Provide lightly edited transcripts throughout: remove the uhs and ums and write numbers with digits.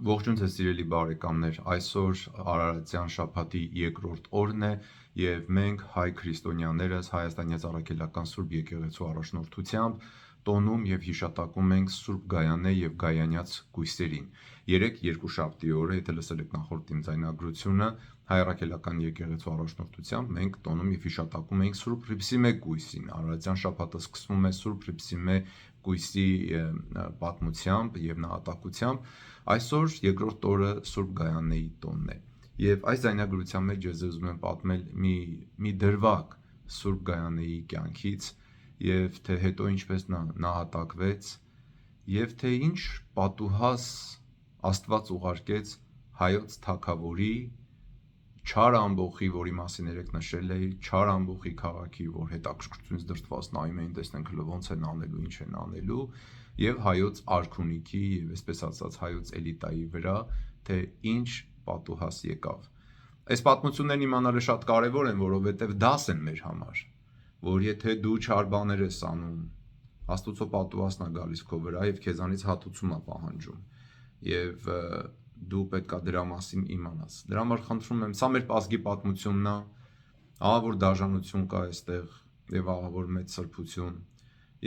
Ողջույն ձեզ սիրելի բարեկամներ, այսօր Արարատյան շաբաթի երկրորդ օրն է և մենք հայ քրիստոնյաներս Հայաստանյան Առաքելական Սուրբ Եկեղեցու առաջնորդությամբ տոնում և հիշատակում ենք Սուրբ Գայանե և Գայանյաց գույսերին։ Երեկ երկուշաբթի օրը, եթե լսել եք նախորդ իմ ձայնագրությունը, Հայ Առաքելական Եկեղեցու առաջնորդությամբ մենք տոնում և հիշատակում ենք Սուրբ Հռիփսիմե գույսին։ Արարատյան շաբաթը սկսվում է Սուրբ Հռիփսիմե գույսի պատմությամբ և նահատակությամբ։ Այսօր երկրորդ օրը Սուրբ Գայանեի տոնն է և այս ձայնագրության մեջ ես ուզում եմ պատմել մի դրվագ Սուրբ Գայանեի կյանքից և թե հետո ինչպես նա նահատակվեց և թե ինչ պատուհաս Աստված ուղարկեց հայոց թագավորի չար ամբոխի, որի մասին երեկ նշել էի, չար ամբոխի քաղաքի, որ հետաքրքրությունից դրդված նայում էին, տեսնենք ոնց են անելու, ինչ են անելու, և հայոց արքունիքի և այսպես ասած հայոց էլիտայի վրա, թե ինչ պատուհաս եկավ։ Այս պատմություններն իմանալը շատ կարևոր են, որովհետև դաս են մեր համար, որ եթե դու չար բաներ ես անում, Աստուծո պատուհասն է գալիս քո վրա և քեզանից հատուցում է պահանջում, և դու պետք է դրա մասին իմանաս։ Դրա համար խնդրում եմ, սա մեր ազգի պատմությունն է, ահա որ դաժանություն կա այստեղ և ահա որ մեծ սրբություն։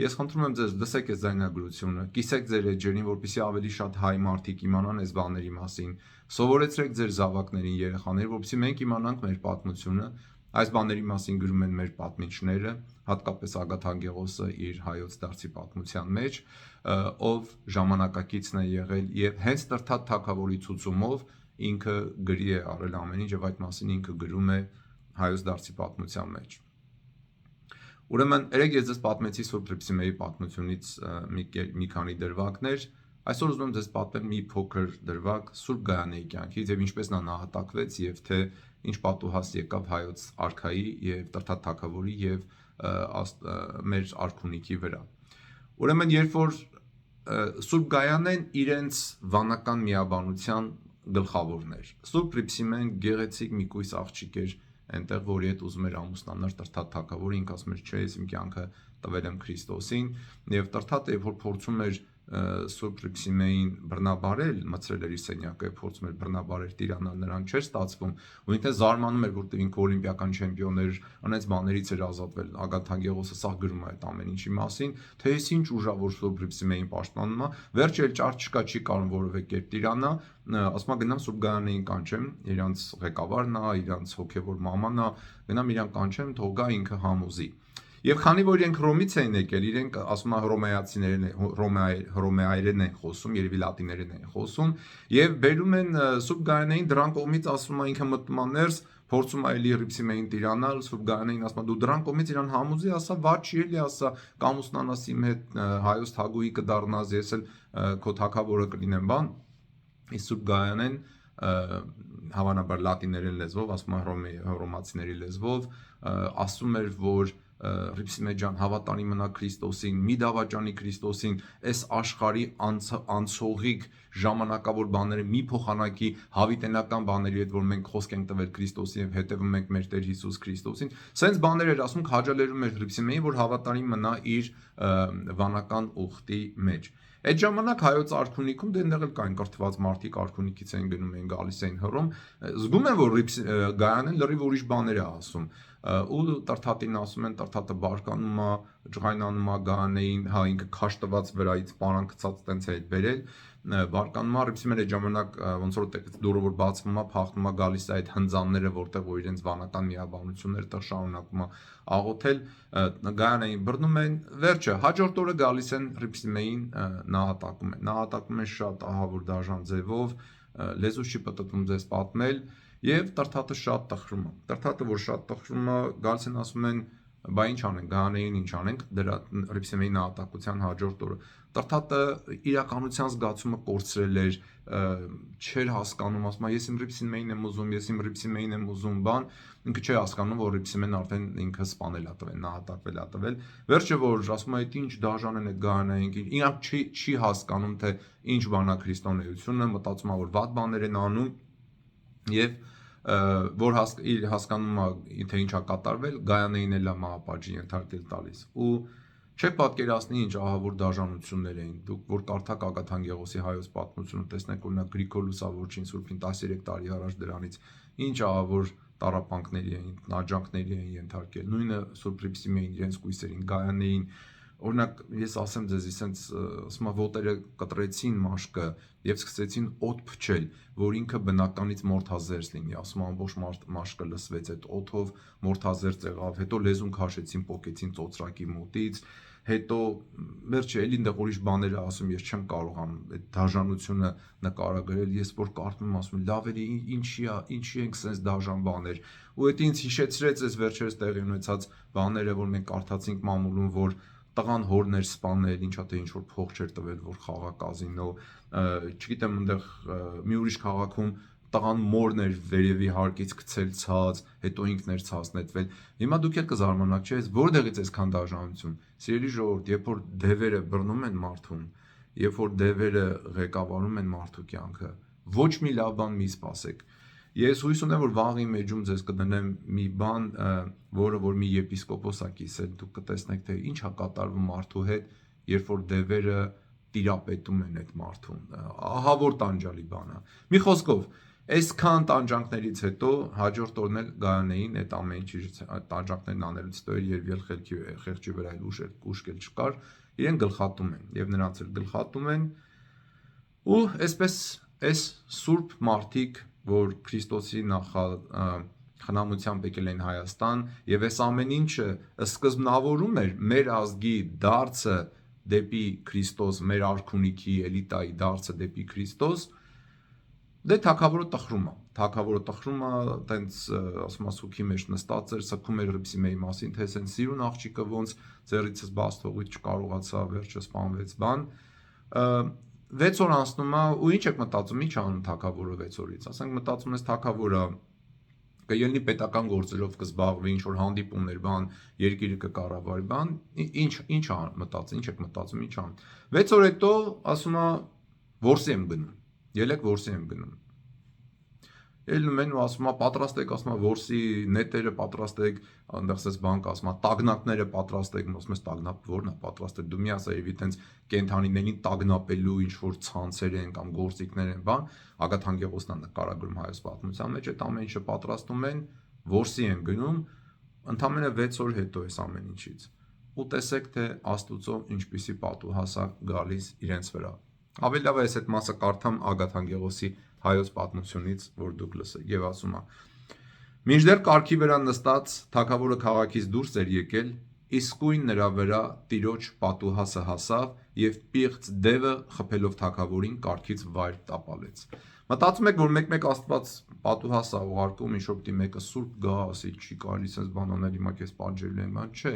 Ես խնդրում եմ ձեզ, լսեք այս ձայնագրությունը, կիսեք ձեր էջերին, որպեսզի ավելի շատ հայ մարդիկ իմանան այս բաների մասին, սովորեցրեք ձեր զավակներին, երեխաներին, որպեսզի մենք իմանանք մեր պատմությունը։ Այս բաների մասին գրում են մեր պատմիչները, հատկապես Ագաթ Անգեղոսը իր հայոց դարձի պատմության մեջ, ով ժամանակակիցն է եղել և հենց Տրդատ թագավորի ցուցումով ինքը գրի է արել ամեն ինչ և այդ մասին ինքը գրում է հայոց դարձի պատմության մեջ։ Ուրեմն երեկ ես ձեզ պատմեցի Սուրբ Հռիփսիմեի պատմությունից մի քանի դրվագներ, այսօր ուզում եմ ձեզ պատմել մի փոքր դրվագ Սուրբ Գայանեի կյանքից և ինչպես նա նահատակվեց և թե ինչ պատուհաս եկավ հայոց արքայի և Տրդատ թագավորի և մեր արքունիքի վրա։ Ուրեմն երբ որ Սուրբ Գայանեն իրենց վանական միաբանության գլխավորն էր, Սուրբ Հռիփսիմեն գեղեցիկ մի կույս աղջիկ էր այնտեղ, որի հետ ուզում էր ամուսնանալ Տրդատ թագավորը, ինքը ասում էր, չէ, ես իմ կյանքը տվել եմ Քրիստոսին, և Տրդատը երբ որ փորձում էր Սուրբ Հռիփսիմեին բռնաբարել, մտցրել էր իր սենյակը և փորձում էր բռնաբարել տիրանալ, նրան չէր ստացվում, ու ինքը զարմանում էր, որտեղ ինքը օլիմպիական չեմպիոն էր, անենց բաներից էր ազատվել։ Ագաթ Անգեղոսը սաղ գրում է այդ ամեն ինչի մասին, թե ես ինչ ուժ ա, որ Սուրբ Հռիփսիմեին պաշտպանում է, վերջը էլ ճար չկա, չի կարող որևէ կերպ տիրանա, ասում է գնամ Սուրբ Գայանեին կանչեմ, իրանց ղեկավարն է, իրանց հոգևոր մաման է, գնամ իրան կանչեմ, թող գա ինքը համոզի։ Եվ քանի որ իրենք Հռոմից էին եկել, իրենք ասում է հռոմեայերեն են խոսում, երևի լատիներեն են խոսում, եւ բերում են Սուրբ Գայանեին, դրան կողմից ասում է ինքը մտնում է ներս, փորձում է էլի Հռիփսիմեին տիրանալ, Սուրբ Գայանեին ասում է դու դրան կողմից իրան համոզի, ասա վատ չի էլի, ասա կամուսնանաս իմ հետ, հայոց թագուհի կդառնաս, ես էլ քո թագավորը կլինեմ, բան։ Իսկ Սուրբ Գայանեն հավանաբար լատիներեն լեզվով, ասում է հռոմացիների լեզվով, ասում էր, որ Հռիփսիմե ջան, հավատարիմ մնա Քրիստոսին, մի դավաճանի Քրիստոսին, այս աշխարհի անցողիկ ժամանակավոր բաները մի փոխանակի հավիտենական բաների հետ, որ մենք խոսք ենք տվել Քրիստոսին եւ հետեւում ենք մեր Տեր Հիսուս Քրիստոսին։ Սենց բաներ էր ասում, քաջալերում էր Հռիփսիմեին, որ հավատարիմ մնա իր վանական ուխտի մեջ։ Այդ ժամանակ հայոց արքունիքում դե այնտեղ էլ կային կրթված մարդիկ, արքունիքից էին գնում էին գալիս էին Հռոմ, զգում են, որ Գայանեն լրիվ ուրիշ բաներ է ասում, ու Տրդատին ասում են, Տրդատը բարկանում է, ջղայնանում է Գայանեին, հա ինքը քաշ տված վրայից պարան գցած տենց է բերել, բարկանում է, Հռիփսիմեն այդ ժամանակ ոնց որ դուրը որ բացվում է, փախնում է, գալիս է այդ հնձանները, որտեղ որ իրենց վանական միաբանությունները տեղ շարունակում է աղոթել, Գայանեին բռնում են, վերջը հաջորդ օրը գալիս են Հռիփսիմեին նահատակում են շատ ահավոր դաժան ձևով, լեզուս չի պտտվում ձեզ պատմել, եւ Տրդատը շատ տխրում է։ Տրդատը որ շատ տխրում է, գալիս են ասում են, բա ինչ անենք, Գայանեին ինչ անենք, դրա Հռիփսիմեի նահատակության հաջորդ օրը։ Տրդատը իրականության զգացումը կորցրել էր, չէր հասկանում, ասում է, ես իմ Հռիփսիմեին եմ ուզում, ես իմ Հռիփսիմեին եմ ուզում, բան, ինքը չէր հասկանում, որ Հռիփսիմեն արդեն ինքը սպանել է տվել, նահատակվել է տվել։ Վերջը որ ասում է, այդ ինչ դաժան են այդ Գայանեին, իրանք չի հասկանում, թե ինչ բան է քրիստոնեությունը, մտածում է, որ վատ բաներ են անում, եւ որ հասկանում է, թե ինչ է կատարվել, Գայանեին էլ է մահապատժի ենթարկել տալիս։ Ու Չեք պատկերացնի ինչ ահավոր դաժանություններ էին։ Դուք որ կարդաք Ագաթան Գեղոսի հայոց պատմությունը, տեսնեք օրինակ Գրիգոր Լուսավորչին Սուրբին 13 տարի առաջ դրանից ինչ ահավոր տառապանքների էին, նաջանքների էին ենթարկել։ Նույնը Սուրբ Հռիփսիմեին իրենց կույսերին, Գայանեին, օրինակ ես ասեմ ձեզ, ասենց ասում եմ ոտերը կտրեցին մաշկը եւ սկսեցին օդ փչել, որ ինքը բնականից մորթազերծ լինի, ասում եմ ամբողջ մաշկը լսվեց այդ օդով, մորթազերծ եղավ, հետո լեզուն քաշեցին, պոկեցին ծոծրակի մոտից, հետո վերջը էլի այնտեղ ուրիշ բաներ ասում, ես չեմ կարողանում այդ դաժանությունը նկարագրել, ես որ կարդում եմ ասում լավ էլի ինչի ենք sense դաժան բաներ, ու դա ինձ հիշեցրեց այս վերջերս տեղի ունեցած բաները, որ մենք կարդացինք մամուլում, որ տղան հորն էր սպանել, ինչա թե ինչ որ փող չէր տվել, որ խաղա կազինո, չգիտեմ, այնտեղ մի ուրիշ քաղաքում տղան մորն էր վերևի հարկից գցել ցած, հետո ինքն էր ցածն նետվել։ Հիմա դուք եք կզարմանաք, չէ՞, որտեղից այսքան դաժանություն։ Սիրելի ժողովուրդ, երբ որ դևերը բռնում են մարդուն, երբ որ դևերը ղեկավարում են մարդու կյանքը, ոչ մի լավ բան մի սպասեք։ Ես հույս ունեմ, որ վաղ իմ էջում ձեզ կդնեմ մի բան, որը որ մի եպիսկոպոս է կիսել, դուք կտեսնեք, թե ինչ է կատարվում մարդու հետ, երբ որ դևերը տիրապետում են այդ մարդուն։ Ահա որ տանջալի բան է։ Մի խոսքով, այսքան տանջանքներից հետո հաջորդ օրն էլ Գայանեին այդ ամեն ինչ տանջանքներն անելուց հետո երբ խեղճի վրա ուշ չկար, իրեն գլխատում են եւ նրանց էլ գլխատում են ու այսպես այս սուրբ մարդիկ, որ Քրիստոսի խնամությամբ եկել են Հայաստան եւ այս ամեն ինչը սկզբնավորում էր մեր ազգի դարձը դեպի Քրիստոս, մեր արքունիքի էլիտայի դարձը դեպի Քրիստոս, դե թագավորը տխրում է, տենց ասում եմ սուքի մեջ նստած էր, սգում էր Հռիփսիմեի մասին, թե ասեն սիրուն աղջիկը ոնց ձեռիցս բաց թողից չկարողացա, վերջը սպանվեց բան։ 6 օր անցնում է ու ինչ եք մտածում, ինչ անում թագավորը 6 օրից, ասենք մտածում ես թագավորը կելնի պետական գործերով կզբաղվի, ինչ որ հանդիպումներ, բան, երկիրը կկառավարի, բան, ինչ մտածում, ինչ եք մտածում, ինչ անում։ 6 օր հետո ասում է որսի եմ գնում, ելեք որսի եմ գնում։ Ելնում են ու ասում է պատրաստեք, ասում է որսի նետերը պատրաստեք, այնտեղ էս բան կա, ասում է տագնապները պատրաստեք, ասում ես տագնապ որն է պատրաստել, դու մի ասա եւի տենց կենթանիներին տագնապելու ինչ որ ցանցեր են կամ գործիքներ են, բան, Ագաթան Գեղոսն է նկարագրում հայոց պատմության մեջ, այդ ամեն ինչը պատրաստում են, որսի են գնում, ընդամենը 6 օր հետո էս ամեն ինչից։ Ու տեսեք թե Աստուծո ինչպիսի պատուհասակ գալիս իրենց վրա։ Ավելի լավ է այս այդ մասը կարդամ Ագաթան Գեղոսի հայոց պատմությունից, որ դուք լսեք, եւ ասում է. Մինչդեռ կառքի վրա նստած թագավորը քաղաքից դուրս էր եկել, իսկույն նրա վրա տիրոջ պատուհասը հասավ եւ պիղծ դևը խփելով թագավորին կառքից վայր տապալեց։ Մտածում եք, որ մեկ-մեկ Աստված պատուհաս է ուղարկում, ինչ որ պիտի մեկը սուրբ գա, ասի, չի կարելի sense բան անել, հիմա քեզ պատժելու են, բան, չէ։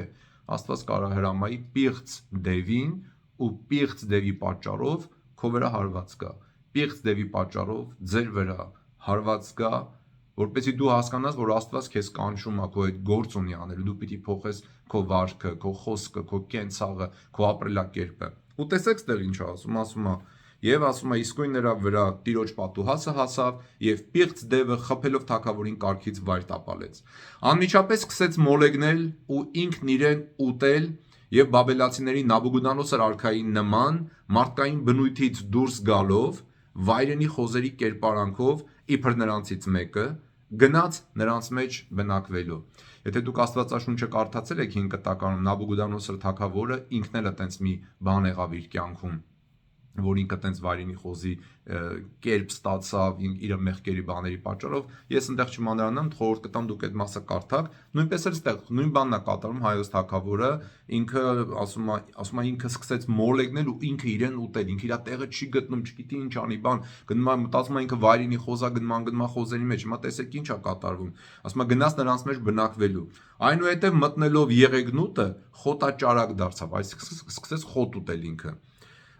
Աստված կարա հրամայի պիղծ դևին ու պիղծ դևի պատճառով քո վրա հարված գա։ Պիղծ դևի պատճառով ձեր վրա հարված գա, որպեսզի դու հասկանաս, որ Աստված քեզ կանչում է քո այդ գործ ունի անելու, դու պիտի փոխես քո վարքը, քո խոսքը, քո կենցաղը, քո ապրելակերպը։ Ու տեսեք ստեղ ինչ ասում է, եւ ասում է իսկույն նրա վրա տիրոջ պատուհասը հասավ եւ պիղծ դևը խփելով թագավորին կառքից վայր տապալեց։ Անմիջապես սկսեց մոլեգնել ու ինքն իրեն ուտել եւ բաբելացիների Նաբուգուդանոսր արքայի նման մարդկային բնույթից դուրս գալով վայրենի խոզերի կերպարանքով իբր նրանցից մեկը գնաց նրանց մեջ բնակվելու։ Եթե դուք Աստվածաշունչը կարդացել եք 5 կտակարանում, Նաբուգուդանոսր թագավորը ինքն էլ է տենց մի բան եղավ իր կյանքում, որ ինքը տենց վայրենի խոզի կերպ ստացավ իր մեղքերի բաների պատճառով, ես այնտեղ չմանրանամ, խորհուրդ կտամ դուք այդ մասը կարդաք, նույնպես էլ այստեղ նույն բանն է կատարում հայոց թագավորը, ինքը ասում է ինքը սկսեց մոլեգնել ու ինքը իրեն ուտել, ինքը իր տեղը չի գտնում, չգիտի ինչ անի, բան, գնում է մտածում է ինքը վայրենի խոզա գնում խոզերի մեջ, հիմա տեսեք ինչ է կատարվում, ասում է գնաց նրանց մեջ բնակվելու, այնուհետև մտնելով եղեգնուտը խոտաճարակ դարձավ, այսինքն սկսեց խոտ ուտել ինքը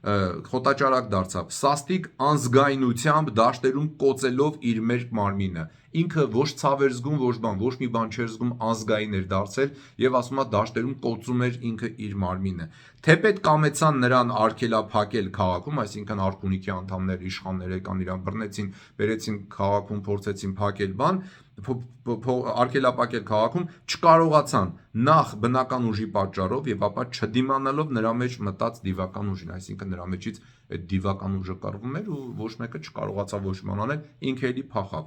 խոտաճարակ դարձավ, սաստիկ անզգայնությամբ դաշտերում կոծելով իր մերկ մարմինը, ինքը ոչ ցավ էր զգում, ոչ մի բան չէր զգում, ազգային էր դարձել եւ ասում է դաշտերում կոծում էր ինքը իր մարմինը։ Թեպետ կամեցան նրան արգելափակել քաղաքում, այսինքն արքունիքի անդամներ, իշխաններ եկան իրան բռնեցին, բերեցին քաղաքում, փորձեցին փակել բան, արգելափակել քաղաքում, չկարողացան նախ բնական ուժի պատճառով եւ ապա չդիմանալով նրա մեջ մտած դիվական ուժին, այսինքն նրա մեջից այդ դիվական ուժը կռվում էր ու ոչ մեկը չկարողացավ ոչ մի բան անել, ինքը էլի փախավ։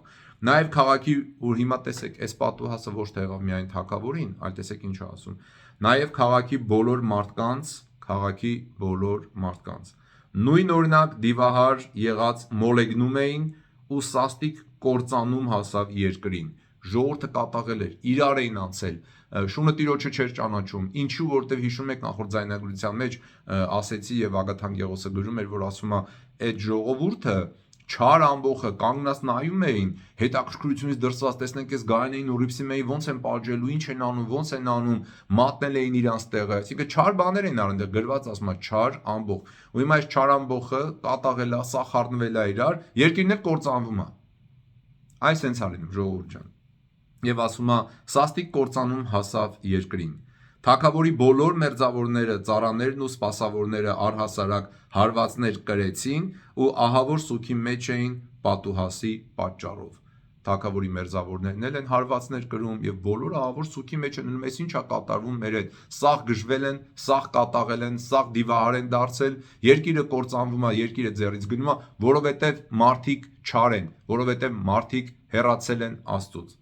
Նաեւ քաղաքի ու հիմա տեսեք, այս պատուհասը ոչ թե եղավ միայն թագավորին, այլ տեսեք ինչ է ասում։ Նաեւ քաղաքի բոլոր մարդկանց նույն օրինակ դիվահար եղած մոլեգնում էին ու սաստիկ կործանում հասավ երկրին։ Ժողովուրդը կատաղել էր, իրար էին անցել, շունը տիրոջը չէր ճանաչում, ինչու, որտեվ հիշում եք նախորդ ձայնագրության մեջ ասեցի եւ Ագաթան Գեղոսը գրում էր, որ ասում է այդ ժողովուրդը չար ամբողը կանգնած նայում էին, հետաքրքրությունից դրսված տեսնենք այս Գայանեին ու Ռիփսիմեին ոնց են պատժելու, ինչ են անում, ոնց են անում, մատնել էին իրանց տեղը, այսինքն չար բաներ են արել, գրված ասում է չար ամբող։ Ու հիմա այս չար ամբողը կատաղել է, սախառնվել է իրար, երկիրն էլ կործանվում է։ Այս հենց արին ժողովուրդ ջան։ Եվ ասում է սաստիկ կործանում հասավ երկրին։ Թագավորի բոլոր մերձավորները, ծառաներն ու սպասավորները առհասարակ հարվածներ կրեցին ու ահավոր սուքի մեջ էին պատուհասի պատճառով։ Թագավորի մերձավորներն էլ են հարվածներ կրում եւ բոլոր ահավոր սուքի մեջ են, այս ինչա կատարվում մեր հետ։ Սաղ գժվել են, սաղ կատաղել են, սաղ դիվահար են դարձել, երկիրը կործանվում է, երկիրը ձեռից գնում է, որովհետեւ մարդիկ չար են, որովհետեւ մարդիկ հեռացել են Աստծուց։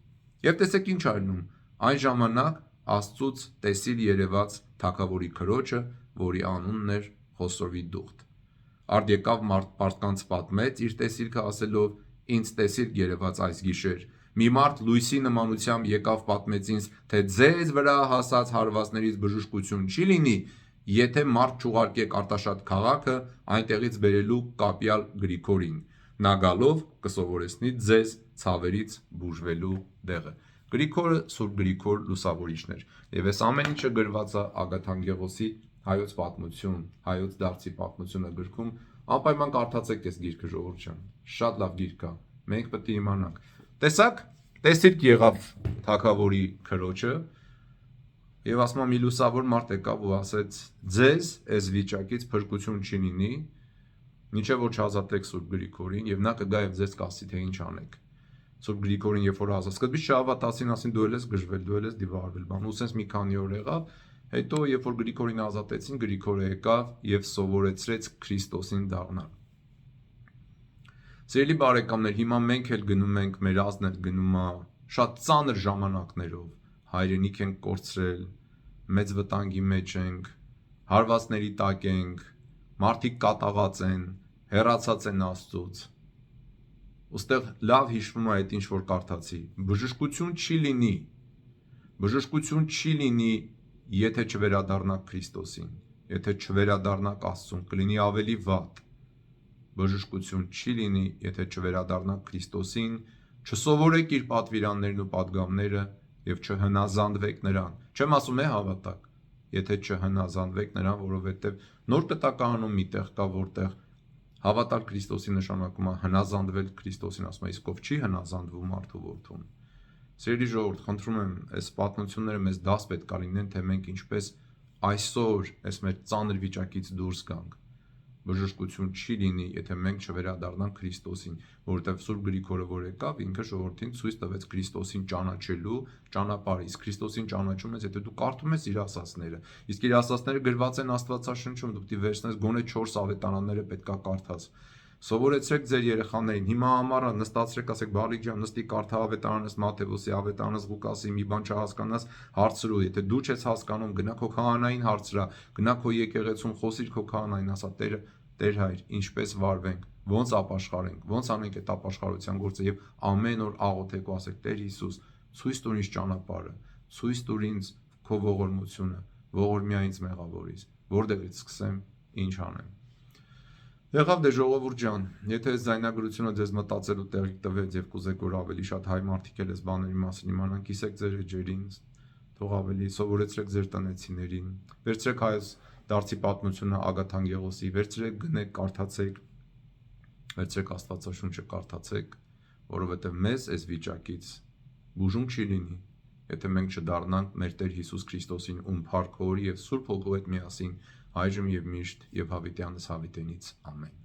Եվ տեսեք ինչ արնում, այն ժամանակ Աստծուց տեսիլ երևաց թագավորի քրոջը, որի անունն էր Խոսորվի դուխտ։ Արդ եկավ մարդկանց պատմեց իր տեսիլքը ասելով. ինձ տեսիլք երևաց այս գիշեր։ Մի մարդ լույսի նմանությամբ եկավ պատմեց ինձ, թե ձեզ վրա հասած հարվածներից բժշկություն չի լինի, եթե մարդ չուղարկեք Արտաշատ քաղաքը այնտեղից բերելու կապյալ Գրիգորին։ Նա գալով կսովորեցնի ձեզ ցավերից բուժվելու դեղը։ Գրիգորը Սուրբ Գրիգոր լուսավորիչն էր։ Եվ այս ամեն ինչը գրված է Ագաթան Գեղոսի հայոց պատմություն, հայոց դարձի պատմությունը գրքում, անպայման կարդացեք այս գիրքը ժողովուրդ ջան։ Շատ լավ գիրք է։ Մենք պետք է իմանանք։ Տեսակ, տեսիք եղավ թագավորի քրոջը եւ ասում է մի լուսավոր մարդ եկավ ու ասեց. ձեզ այս վիճակից փրկություն չի լինի, մինչեւ որ չազատեք Սուրբ Գրիգորին եւ նա կգա եւ ձեզ կասի թե ինչ անեք։ Սուրբ Գրիգորին երբ որ ասաց, սկզբից չհավատացին, ասին դու ես գժվել, դու ես դիվահարվել, բան, ու սենց մի քանի օր եղավ, հետո երբ որ Գրիգորին ազատեցին, Գրիգորը եկավ եւ սովորեցրեց Քրիստոսին դառնալ։ Սիրելի բարեկամներ, հիմա մենք էլ գնում ենք, մեր ազգն էլ գնում է շատ ծանր ժամանակներով, հայրենիք ենք կորցրել, մեծ վտանգի մեջ ենք, հարվածների տակ ենք, մարդիկ կատաղած են, հեռացած են Աստծուց։ Ոստեղ լավ հիշվում է այդ ինչ որ կարդացի։ Բժշկություն չի լինի։ Բժշկություն չի լինի, եթե չվերադառնաք Քրիստոսին, եթե չվերադառնաք Աստծուն, կլինի ավելի վատ։ Բժշկություն չի լինի, եթե չվերադառնաք Քրիստոսին, չսովորեք իր պատվիրաններն ու պատգամները եւ չհնազանդվեք նրան։ Չեմ ասում է հավատակ, եթե չհնազանդվեք նրան, որովհետեւ նոր կտակարանում մի տեղ կա, որտեղ հավատալ Քրիստոսի նշանակում է հնազանդվել Քրիստոսին, ասում է, իսկ ով չի հնազանդվում մարդու որդուն։ Սիրելի ժողովուրդ, խնդրում եմ, այս պատմությունները մեզ դաս պետք է լինեն, թե մենք ինչպես այսօր այս մեր ծանր վիճակից դուրս գանք։ Բժշկություն չի լինի, եթե մենք չվերադառնանք Քրիստոսին, որովհետև Սուրբ Գրիգորը որ եկավ, ինքը ժողովրդին ցույց տվեց Քրիստոսին ճանաչելու ճանապարհը։ Իսկ Քրիստոսին ճանաչում ես, եթե դու կարդում ես իր ասածները։ Իսկ իր ասածները գրված են Աստվածաշնչում, դու պիտի վերցնես գոնե 4 ավետարանները պետքա կարդաս։ Սովորեցրեք ձեր երեխաներին, հիմա ամառը նստացրեք, ասեք Բալիկ ջան, նստի կարդա ավետարանս Մատթեոսի, ավետարանս Ղուկասի, մի բան չհասկանաս, հարցրու, եթե դու չես հասկանում, գնա քո քահանային հարցրա, գնա քո եկեղեցում, խոսիր քո քահանային, ասա Տեր հայր, ինչպես վարվենք, ոնց ապաշխարենք, ոնց անենք այդ ապաշխարության գործը եւ ամեն օր աղոթեք ու ասեք Տեր Հիսուս, ցույց տուր ինձ ճանապարհը, ցույց տուր ինձ քո ողորմությունը, ողորմյա ինձ մեղավորից, որտեղից սկսեմ, ինչ անեմ։ Եղավ դե ժողովուրդ ջան, եթե այս զայնագրությունը ձեզ մտածելու տեղիք տվեց եւ կուզեք որ ավելի շատ հայ մարդիկ էլ այս բաների մասին իմանան, կիսեք ձեր էջերին, թող ավելի սովորեցրեք ձեր տնեցիներին, վերցրեք հայոց դարձի պատմությունը Ագաթան Գեղոսի, վերցրեք գնեք կարդացեք, վերցրեք Աստվածաշունչը կարդացեք, որովհետև մեզ այս վիճակից բուժում չի լինի, եթե մենք չդառնանք մեր Տեր Հիսուս Քրիստոսին, ում փառք Հորի և Սուրբ Հոգու հետ միասին այժմ և միշտ և հավիտյանս հավիտենից ամեն։